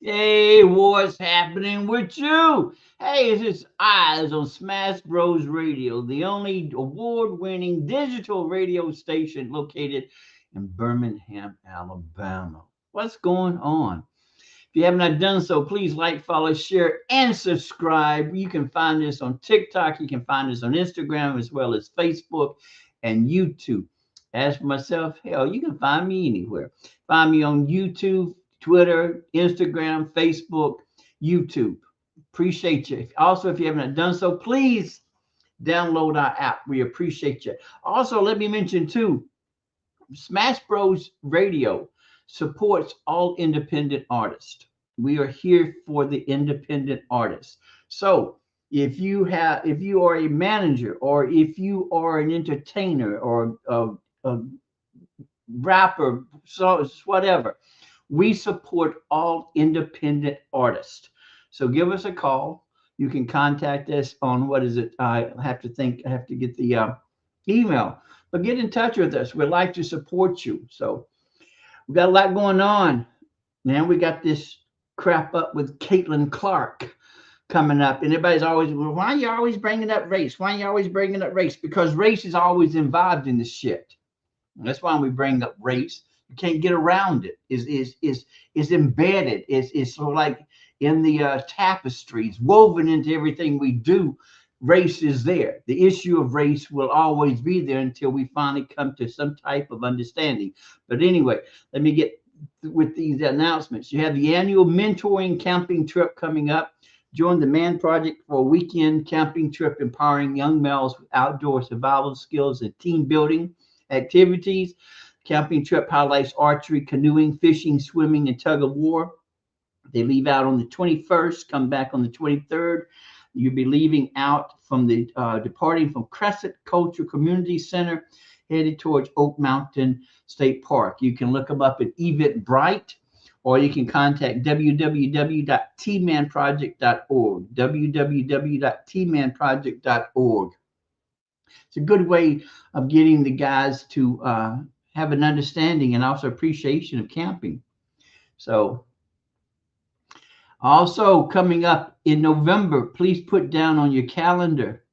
Hey, what's happening with you? Hey, it's just Eyes on Smash Bros. Radio, the only award-winning digital radio station located in Birmingham, Alabama. What's going on? If you have not done so, please like, follow, share, and subscribe. You can find us on TikTok. You can find us on Instagram as well as Facebook and YouTube. As for myself, hell, you can find me anywhere. Find me on YouTube, Twitter, Instagram, Facebook, YouTube. Appreciate you. Also, if you haven't done so, please download our app. We appreciate you. Also, let me mention too, Smash Bros. Radio supports all independent artists. We are here for the independent artists. So if you are a manager or if you are an entertainer or a rapper, so whatever, we support all independent artists. So give us a call. You can contact us on what is it? I have to think. I have to get the email. But get in touch with us. We'd like to support you. So we got a lot going on. Now we got this crap up with Caitlin Clark coming up, and everybody's always, well, why are you always bringing up race? Why are you always bringing up race? Because race is always involved in this shit. That's why we bring up race. You can't get around it. Is embedded. Is sort of like in the tapestries, woven into everything we do. Race is there. The issue of race will always be there until we finally come to some type of understanding. But anyway, let me get with these announcements. You have the annual mentoring camping trip coming up. Join the Man Project for a weekend camping trip, empowering young males with outdoor survival skills and team building activities. Camping trip highlights archery, canoeing, fishing, swimming, and tug of war. They leave out on the 21st, come back on the 23rd. You'll be leaving out from the departing from Crescent Culture Community Center, headed towards Oak Mountain State Park. You can look them up at Eventbrite, or you can contact www.tmanproject.org. www.tmanproject.org. It's a good way of getting the guys to have an understanding and also appreciation of camping. So, also coming up in November, please put down on your calendar,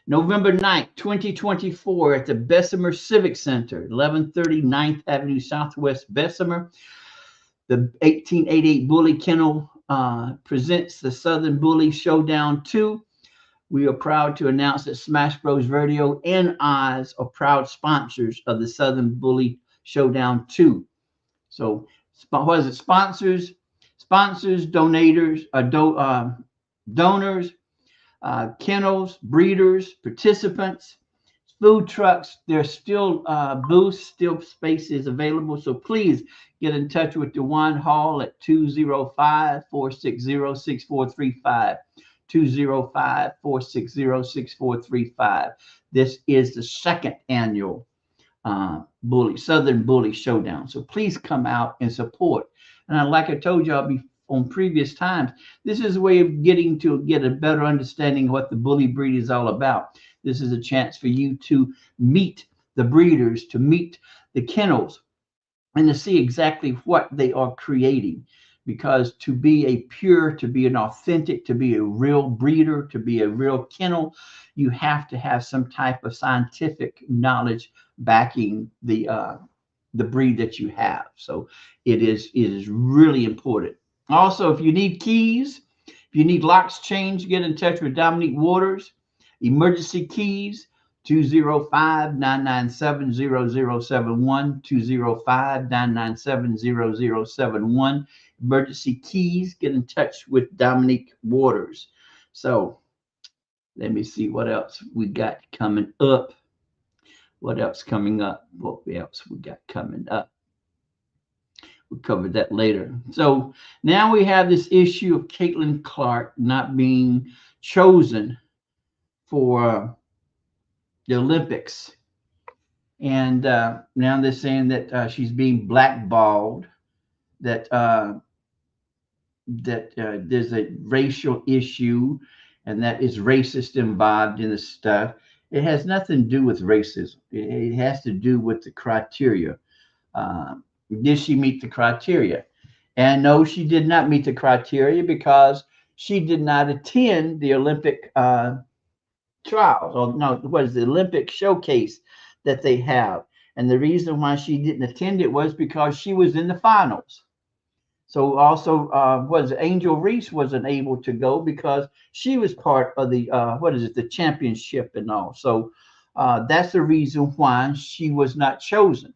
November 9th, 2024 at the Bessemer Civic Center, 1130 9th Avenue Southwest, Bessemer. The 1888 Bully Kennel presents the Southern Bully Showdown 2. We are proud to announce that Smash Bros. Radio and OZZz are proud sponsors of the Southern Bully Showdown 2. So, what is it? Sponsors, donors, kennels, breeders, participants, food trucks. There's still booths, still spaces available. So please get in touch with DeJuan Hall at 205-460-6435. 205-460-6435. This is the second annual Southern Bully Showdown. So please come out and support. And like I told y'all on previous times, this is a way of getting to get a better understanding of what the bully breed is all about. This is a chance for you to meet the breeders, to meet the kennels, and to see exactly what they are creating. Because to be a pure, to be an authentic, to be a real breeder, to be a real kennel, you have to have some type of scientific knowledge backing the breed that you have. So it is really important. Also, if you need keys, if you need locks changed, get in touch with Dominique Waters. Emergency keys, 205-997-0071, 205-997-0071. Emergency keys, get in touch with Dominique Waters. So Let me see what else we got coming up. What else coming up? What else we got coming up? We'll cover that later. So now we have this issue of Caitlin Clark not being chosen for the Olympics. And now they're saying that she's being blackballed, that there's a racial issue and that is racist involved in the stuff. It has nothing to do with racism. It has to do with the criteria. Did she meet the criteria? And no, she did not meet the criteria because she did not attend the Olympic trials, or no, what is the Olympic showcase that they have. And the reason why she didn't attend it was because she was in the finals. So also, was Angel Reese wasn't able to go because she was part of the what is it, the championship and all. So that's the reason why she was not chosen.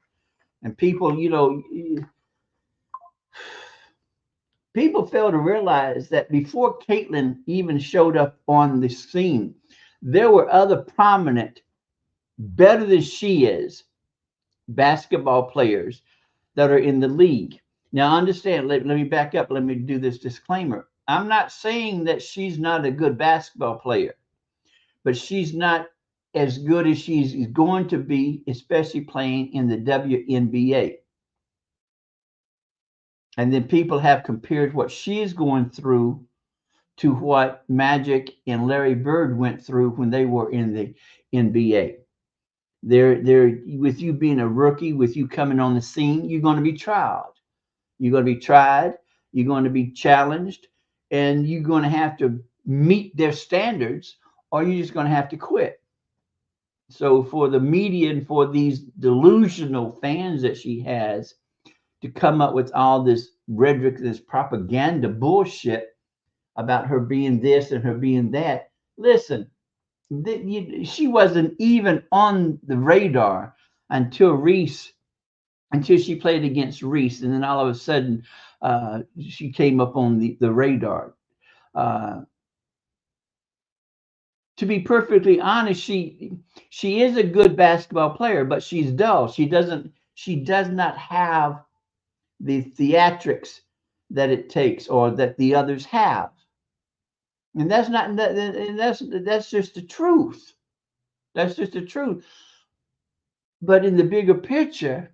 And people, people fail to realize that before Caitlin even showed up on the scene, there were other prominent, better than she is, basketball players that are in the league. Now, understand, let me back up. Let me do this disclaimer. I'm not saying that she's not a good basketball player, but she's not as good as she's going to be, especially playing in the WNBA. And then people have compared what she's going through to what Magic and Larry Bird went through when they were in the NBA. They're with you being a rookie, with you coming on the scene, you're going to be tried. You're going to be tried, you're going to be challenged, and you're going to have to meet their standards, or you're just going to have to quit. So for the media and for these delusional fans that she has to come up with all this rhetoric, this propaganda bullshit about her being this and her being that. Listen, she wasn't even on the radar until until she played against Reese, and then all of a sudden, she came up on the radar. Uh, to be perfectly honest, she is a good basketball player, but she's dull. She does not have the theatrics that it takes or that the others have. And that's not and that's just the truth. That's just the truth. But in the bigger picture,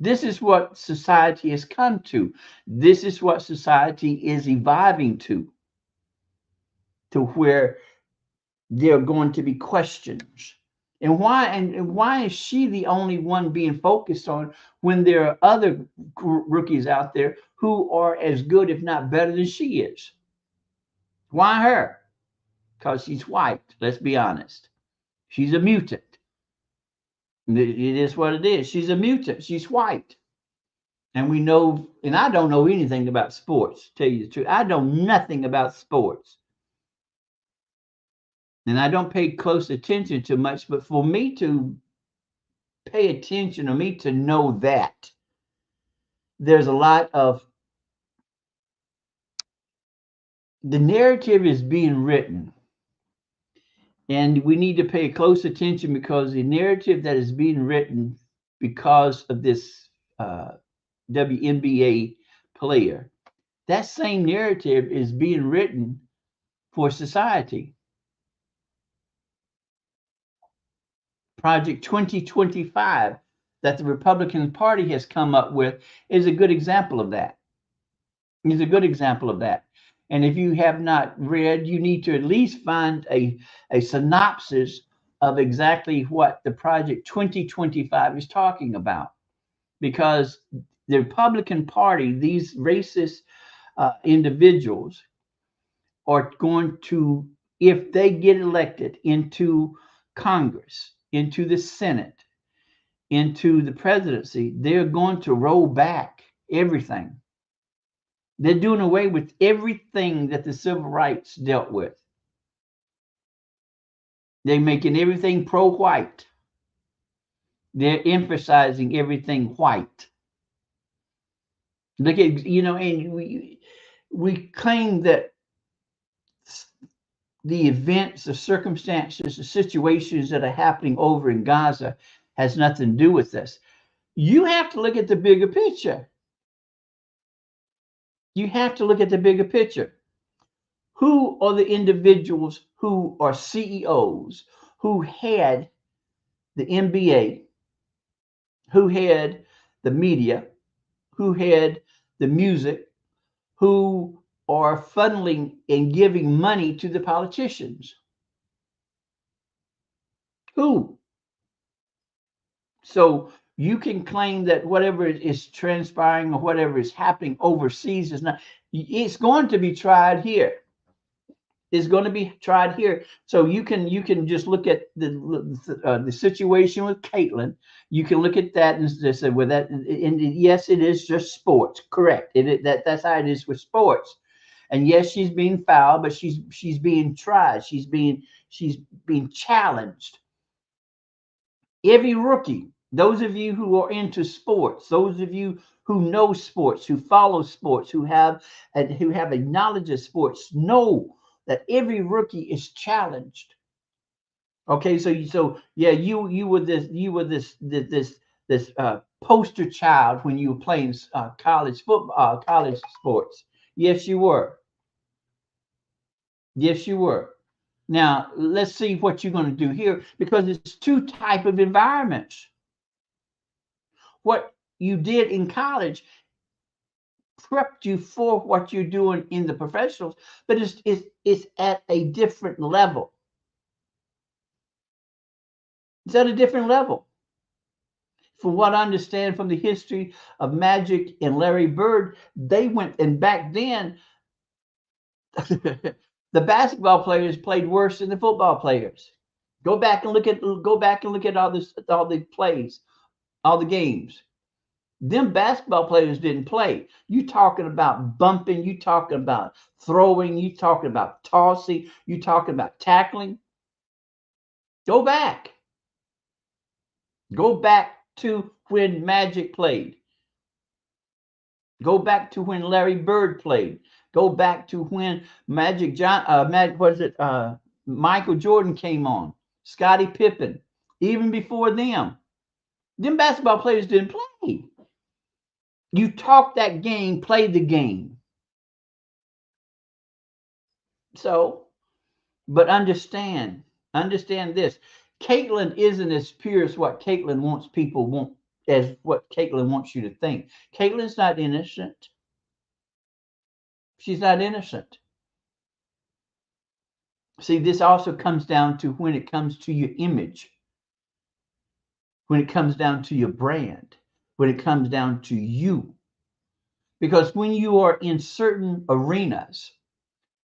this is what society has come to. This is what society is evolving to where there are going to be questions. And why is she the only one being focused on when there are other rookies out there who are as good, if not better than she is? Why her? Because she's white. Let's be honest. She's a mutant. It is what it is. She's a mutant. She's white. And we know, and I don't know anything about sports, tell you the truth. I know nothing about sports. And I don't pay close attention to much, but for me to pay attention or me to know that there's a lot of the narrative is being written. And we need to pay close attention because the narrative that is being written because of this WNBA player, that same narrative is being written for society. Project 2025 that the Republican Party has come up with is a good example of that. Is a good example of that. And if you have not read, you need to at least find a synopsis of exactly what the Project 2025 is talking about. Because the Republican Party, these racist individuals, are going to, if they get elected into Congress, into the Senate, into the presidency, they're going to roll back everything. They're doing away with everything that the civil rights dealt with. They're making everything pro-white. They're emphasizing everything white. Look at, and we claim that the events, the circumstances, the situations that are happening over in Gaza has nothing to do with this. You have to look at the bigger picture. You have to look at the bigger picture. Who are the individuals who are CEOs, who had the NBA, who had the media, who had the music, who are funneling and giving money to the politicians? Who? So you can claim that whatever is transpiring or whatever is happening overseas is not, it's going to be tried here. Is going to be tried here. So you can just look at the situation with Caitlin. You can look at that and just say, well, that, and yes, it is just sports. Correct. That's how it is with sports. And yes, she's being fouled, but she's being tried. She's being challenged. Every rookie, those of you who are into sports, those of you who know sports, who follow sports, who have a knowledge of sports, know that every rookie is challenged. Okay, so yeah, you were this poster child when you were playing college football, college sports. Yes, you were. Yes, you were. Now let's see what you're going to do here, because it's two type of environments. What you did in college prepped you for what you're doing in the professionals, but it's at a different level. It's at a different level. From what I understand from the history of Magic and Larry Bird, they went, and back then, the basketball players played worse than the football players. Go back and look at all the plays, all the games. Them basketball players didn't play. You talking about bumping, you talking about throwing, you talking about tossing, you talking about tackling. Go back. Go back to when Magic played. Go back to when Larry Bird played. Go back to when Michael Jordan came on. Scottie Pippen. Even before them basketball players didn't play. You talk that game, play the game. So, but understand this. Caitlin isn't as pure as what Caitlin wants as what Caitlin wants you to think. Caitlin's not innocent. She's not innocent. See, this also comes down to when it comes to your image, when it comes down to your brand, when it comes down to you. Because when you are in certain arenas,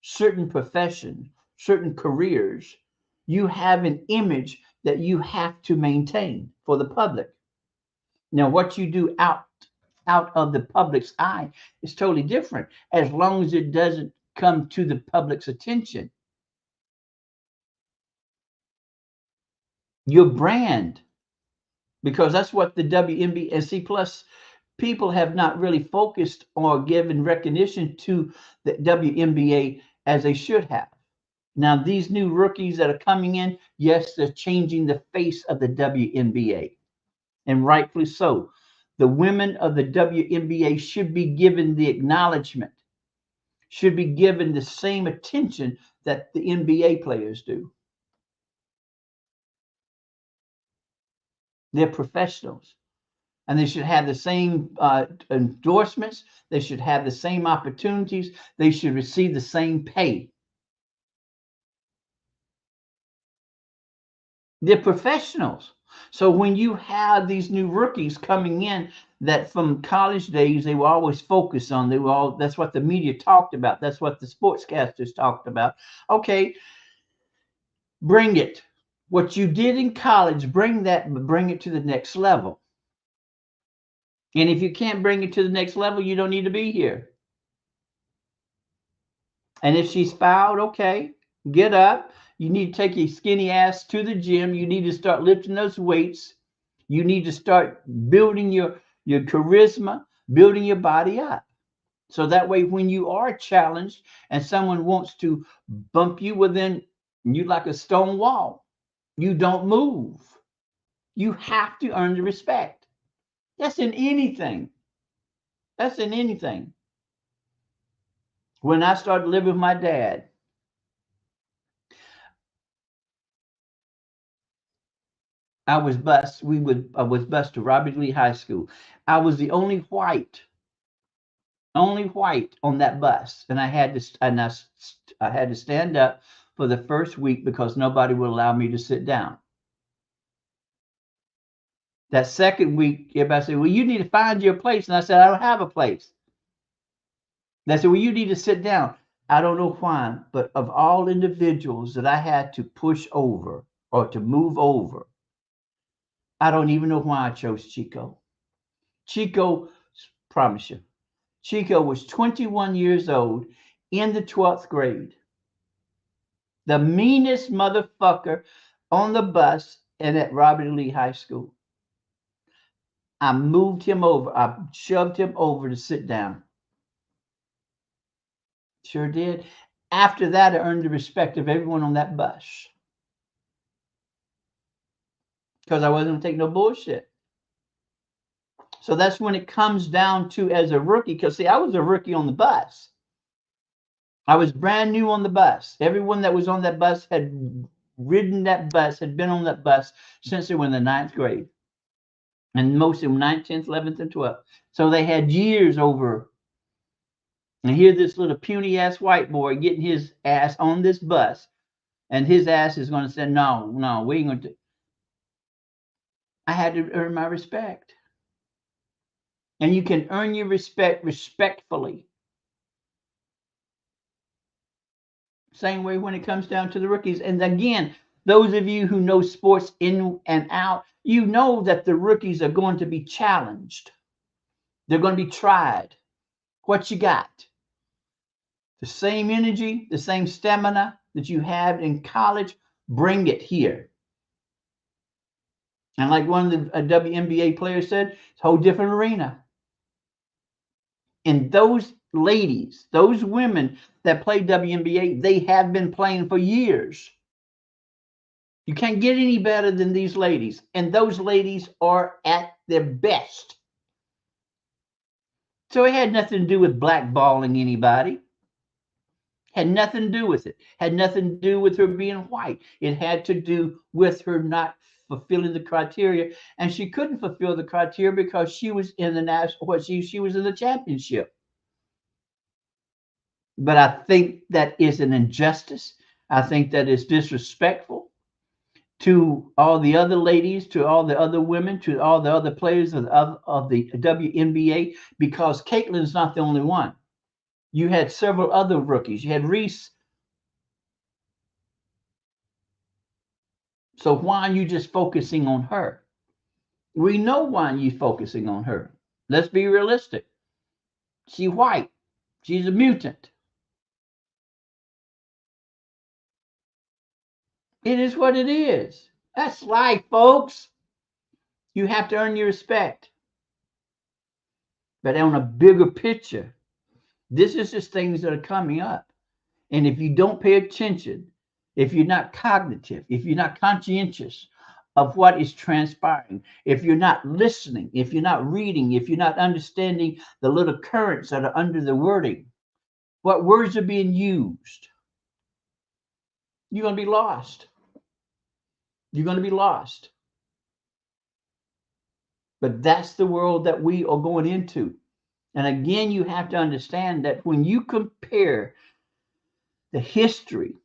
certain professions, certain careers, you have an image that you have to maintain for the public. Now, what you do out of the public's eye is totally different, as long as it doesn't come to the public's attention. Your brand, because that's what the WNBA and C plus people have not really focused or given recognition to the WNBA as they should have. Now, these new rookies that are coming in, yes, they're changing the face of the WNBA, and rightfully so. The women of the WNBA should be given the acknowledgement, should be given the same attention that the NBA players do. They're professionals, and they should have the same endorsements. They should have the same opportunities. They should receive the same pay. They're professionals. So when you have these new rookies coming in that from college days they were always focused on, that's what the media talked about. That's what the sportscasters talked about. Okay, bring it. What you did in college, bring it to the next level. And if you can't bring it to the next level, you don't need to be here. And if she's fouled, okay, get up. You need to take your skinny ass to the gym. You need to start lifting those weights. You need to start building your charisma, building your body up. So that way, when you are challenged and someone wants to bump you, well, then You like a stone wall. You don't move. You have to earn the respect. That's in anything. That's in anything. When I started living with my dad, I was bused. I was bused to Robert Lee High School. I was the only white on that bus, and I had to stand up for the first week because nobody would allow me to sit down. That second week, everybody said, "Well, you need to find your place," and I said, "I don't have a place." They said, "Well, you need to sit down." I don't know why, but of all individuals that I had to push over or to move over, I don't even know why I chose Chico. Chico, promise you, Chico was 21 years old in the 12th grade. The meanest motherfucker on the bus and at Robert E. Lee High School. I moved him over. I shoved him over to sit down. Sure did. After that, I earned the respect of everyone on that bus because I wasn't going to take no bullshit. So that's when it comes down to as a rookie, because see, I was a rookie on the bus. I was brand new on the bus. Everyone that was on that bus had ridden that bus, had been on that bus since they were in the 9th grade. And most of them 9th, 10th, 11th, and 12th. So they had years over. And here this little puny ass white boy getting his ass on this bus, and his ass is going to say, no, we ain't going to. I had to earn my respect. And you can earn your respect respectfully. Same way when it comes down to the rookies. And again, those of you who know sports in and out, you know that the rookies are going to be challenged. They're going to be tried. What you got? The same energy, the same stamina that you had in college, bring it here. And like one of the WNBA players said, it's a whole different arena. And those ladies, those women that play WNBA, they have been playing for years. You can't get any better than these ladies. And those ladies are at their best. So it had nothing to do with blackballing anybody. Had nothing to do with it. Had nothing to do with her being white. It had to do with her not fulfilling the criteria. And she couldn't fulfill the criteria because she was in the national, she was in the championship. But I think that is an injustice. I think that is disrespectful to all the other ladies, to all the other women, to all the other players of the WNBA, because Caitlin's not the only one. You had several other rookies. You had Reese. So why are you just focusing on her? We know why you're focusing on her. Let's be realistic. She's white. She's a mutant. It is what it is. That's life, folks. You have to earn your respect. But on a bigger picture, this is just things that are coming up. And if you don't pay attention, if you're not cognitive, if you're not conscientious of what is transpiring, if you're not listening, if you're not reading, if you're not understanding the little currents that are under the wording, what words are being used, you're going to be lost. You're going to be lost. But that's the world that we are going into. And again, you have to understand that when you compare the history,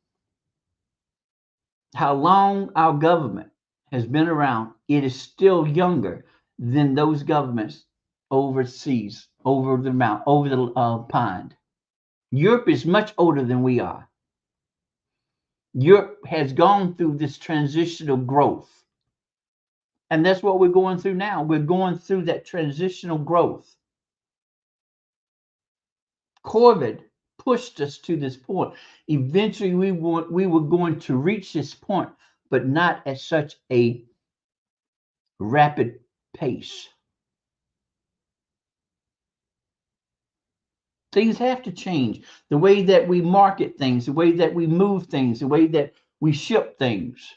how long our government has been around, it is still younger than those governments overseas, over the mount, over the pond. Europe is much older than we are. Europe has gone through this transitional growth. And that's what we're going through now. We're going through that transitional growth. COVID pushed us to this point. Eventually, we were going to reach this point, but not at such a rapid pace. Things have to change. The way that we market things, the way that we move things, the way that We ship things.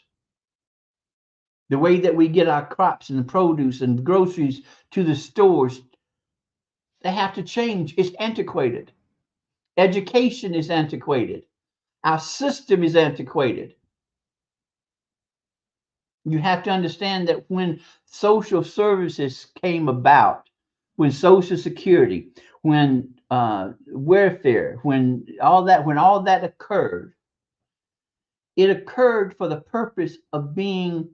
The way that we get our crops and the produce and groceries to the stores, they have to change. It's antiquated. Education is antiquated. Our system is antiquated. You have to understand that when social services came about, when Social Security, when welfare, when all that occurred, it occurred for the purpose of being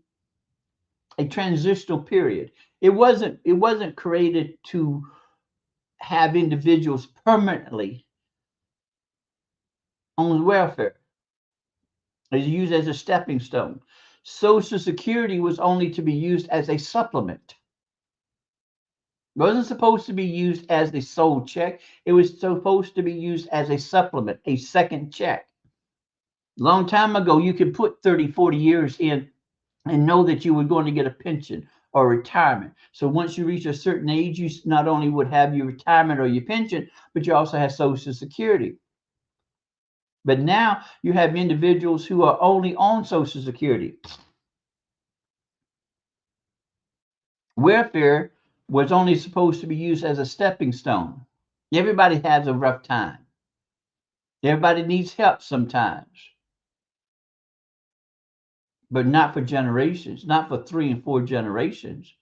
a transitional period. It wasn't created to have individuals permanently on welfare. It's used as a stepping stone. Social Security was only to be used as a supplement. It wasn't supposed to be used as the sole check. It was supposed to be used as a supplement, a second check. Long time ago, you could put 30, 40 years in and know that you were going to get a pension or retirement. So once you reach a certain age, you not only would have your retirement or your pension, but you also have Social Security. But now you have individuals who are only on Social Security. Welfare was only supposed to be used as a stepping stone. Everybody has a rough time. Everybody needs help sometimes, but not for generations, not for 3 and 4 generations.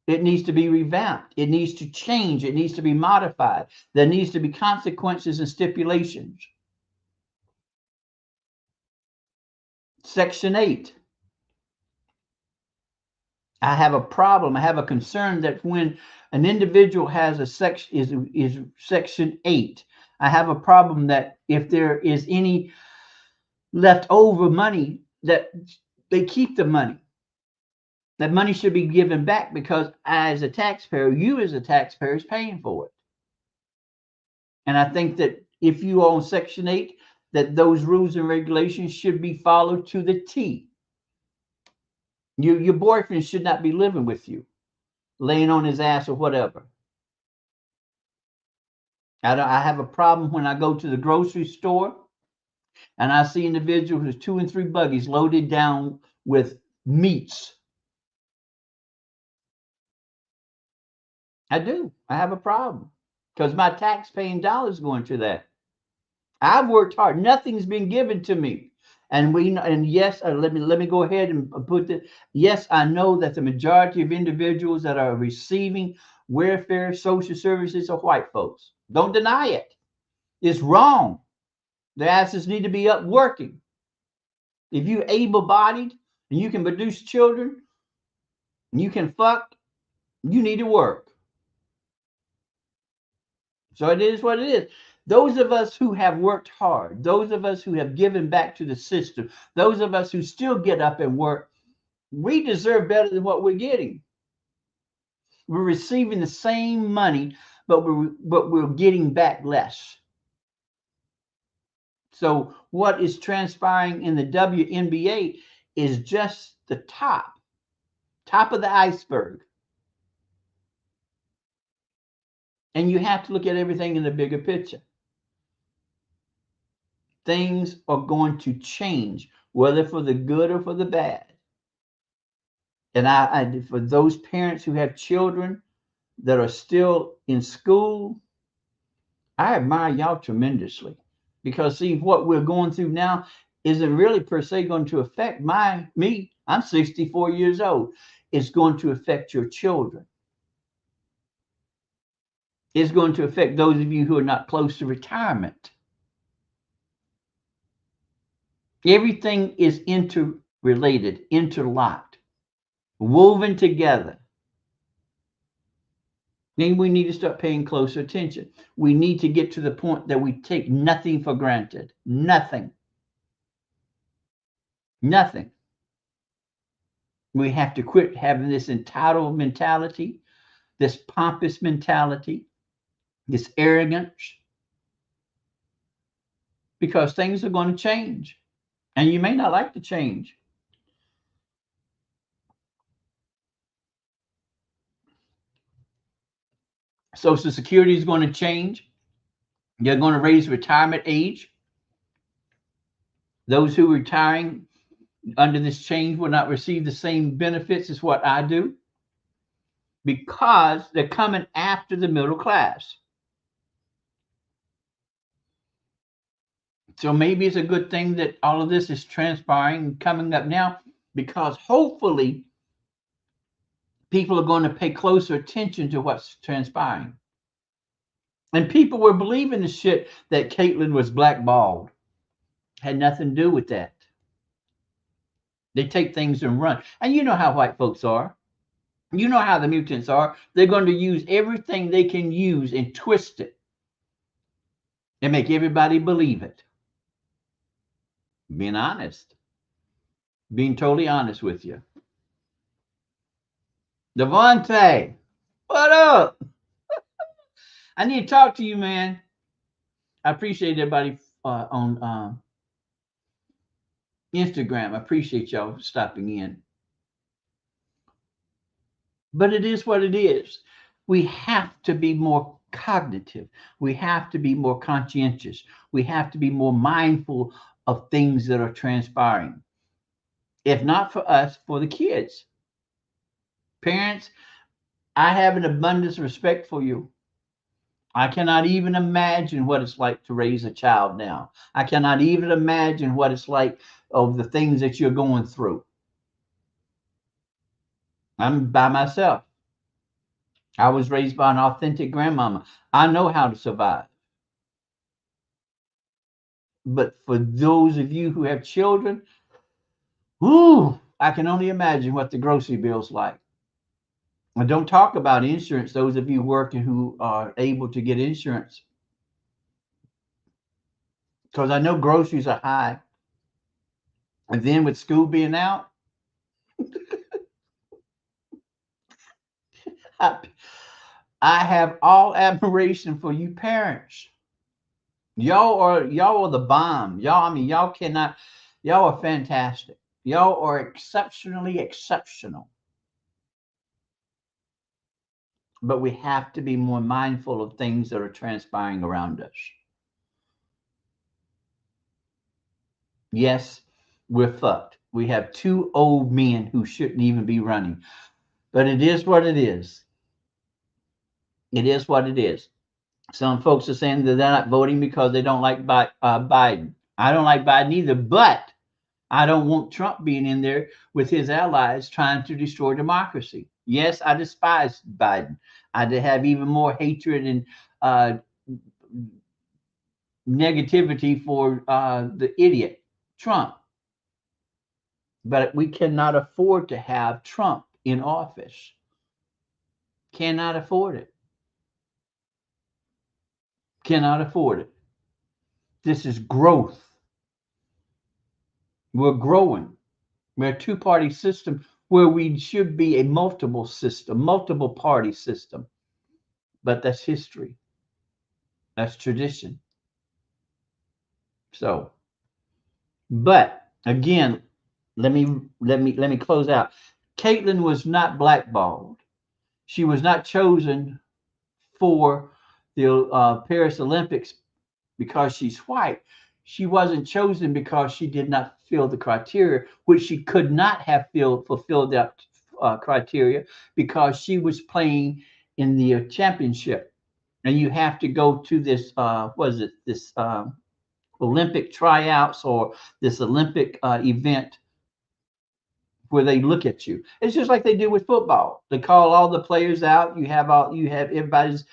It needs to be revamped. It needs to change. It needs to be modified. There needs to be consequences and stipulations. Section 8. I have a problem. I have a concern that when an individual has a section is Section 8, I have a problem that if there is any leftover money, that they keep the money. That money should be given back because as a taxpayer, you as a taxpayer is paying for it. And I think that if you own Section 8, that those rules and regulations should be followed to the T. Your boyfriend should not be living with you, laying on his ass or whatever. I have a problem when I go to the grocery store and I see individuals with 2 and 3 buggies loaded down with meats. I do. I have a problem because my tax paying dollars going to that. I've worked hard. Nothing's been given to me. And yes, let me go ahead and put the yes, I know that the majority of individuals that are receiving welfare social services are white folks. Don't deny it. It's wrong. The asses need to be up working. If you're able-bodied and you can produce children and you can fuck, you need to work. So it is what it is. Those of us who have worked hard, those of us who have given back to the system, those of us who still get up and work, we deserve better than what we're getting. We're receiving the same money, but we're getting back less. So what is transpiring in the WNBA is just the top of the iceberg. And you have to look at everything in the bigger picture. Things are going to change, whether for the good or for the bad. And I for those parents who have children that are still in school, I admire y'all tremendously. Because see, what we're going through now isn't really per se going to affect me. I'm 64 years old. It's going to affect your children. It's going to affect those of you who are not close to retirement. Everything is interrelated, interlocked, woven together. Then we need to start paying closer attention. We need to get to the point that we take nothing for granted. Nothing. Nothing. We have to quit having this entitled mentality, this pompous mentality, this arrogance, because things are going to change. And you may not like the change. Social Security is going to change. They're going to raise retirement age. Those who are retiring under this change will not receive the same benefits as what I do because they're coming after the middle class. So maybe it's a good thing that all of this is transpiring and coming up now, because hopefully people are going to pay closer attention to what's transpiring. And people were believing the shit that Caitlyn was blackballed. Had nothing to do with that. They take things and run. And you know how white folks are. You know how the mutants are. They're going to use everything they can use and twist it and make everybody believe it. Being honest. Being totally honest with you. Devontae, what up? I need to talk to you, man. I appreciate everybody on Instagram. I appreciate y'all stopping in. But it is what it is. We have to be more cognitive. We have to be more conscientious. We have to be more mindful of things that are transpiring. If not for us, for the kids. Parents, I have an abundance of respect for you. I cannot even imagine what it's like to raise a child now. I cannot even imagine what it's like of the things that you're going through. I'm by myself. I was raised by an authentic grandmama. I know how to survive. But for those of you who have children, whoo, I can only imagine what the grocery bill's like. And don't talk about insurance, those of you working who are able to get insurance. Because I know groceries are high. And then with school being out, I have all admiration for you parents. Y'all are the bomb. Y'all are fantastic. Y'all are exceptionally exceptional. But we have to be more mindful of things that are transpiring around us. Yes, we're fucked. We have 2 old men who shouldn't even be running. But it is what it is. It is what it is. Some folks are saying that they're not voting because they don't like Biden. I don't like Biden either, but I don't want Trump being in there with his allies trying to destroy democracy. Yes, I despise Biden. I have even more hatred and negativity for the idiot, Trump. But we cannot afford to have Trump in office. Cannot afford it. Cannot afford it. This is growth. We're growing. We're a 2-party system where we should be a multiple system, multiple party system. But that's history. That's tradition. So, but again, let me close out. Caitlyn was not blackballed. She was not chosen for the Paris Olympics because she's white. She wasn't chosen because she did not fill the criteria, which she could not have fulfilled that criteria because she was playing in the championship. And you have to go to this, this Olympic tryouts or this Olympic event where they look at you. It's just like they do with football. They call all the players out. You have everybody's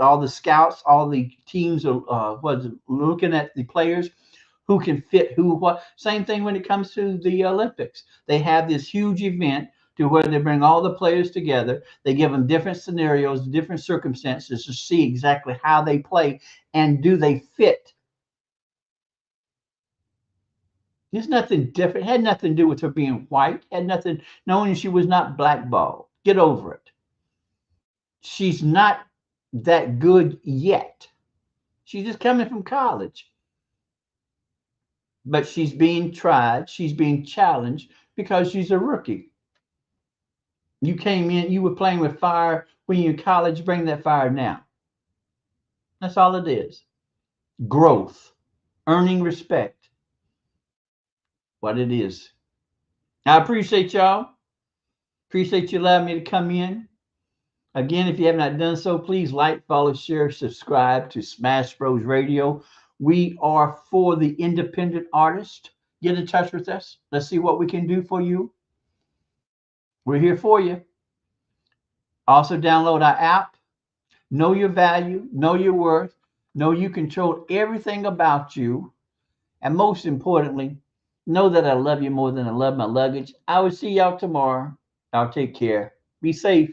all the scouts, all the teams are looking at the players who can fit who what. Same thing when it comes to the Olympics. They have this huge event to where they bring all the players together. They give them different scenarios, different circumstances to see exactly how they play and do they fit. There's nothing different. It had nothing to do with her being white. It had nothing, knowing she was not blackballed. Get over it. She's not that good yet. She's just coming from college. But she's being tried. She's being challenged because she's a rookie. You came in, you were playing with fire when you're in college. Bring that fire now. That's all it is. Growth, earning respect. what it is. I appreciate y'all. Appreciate you allowing me to come in. Again, if you have not done so, please like, follow, share, subscribe to Smash Bros Radio. We are for the independent artist. Get in touch with us. Let's see what we can do for you. We're here for you. Also, download our app. Know your value, know your worth, know you control everything about you. And most importantly, know that I love you more than I love my luggage. I will see y'all tomorrow. I'll take care. Be safe.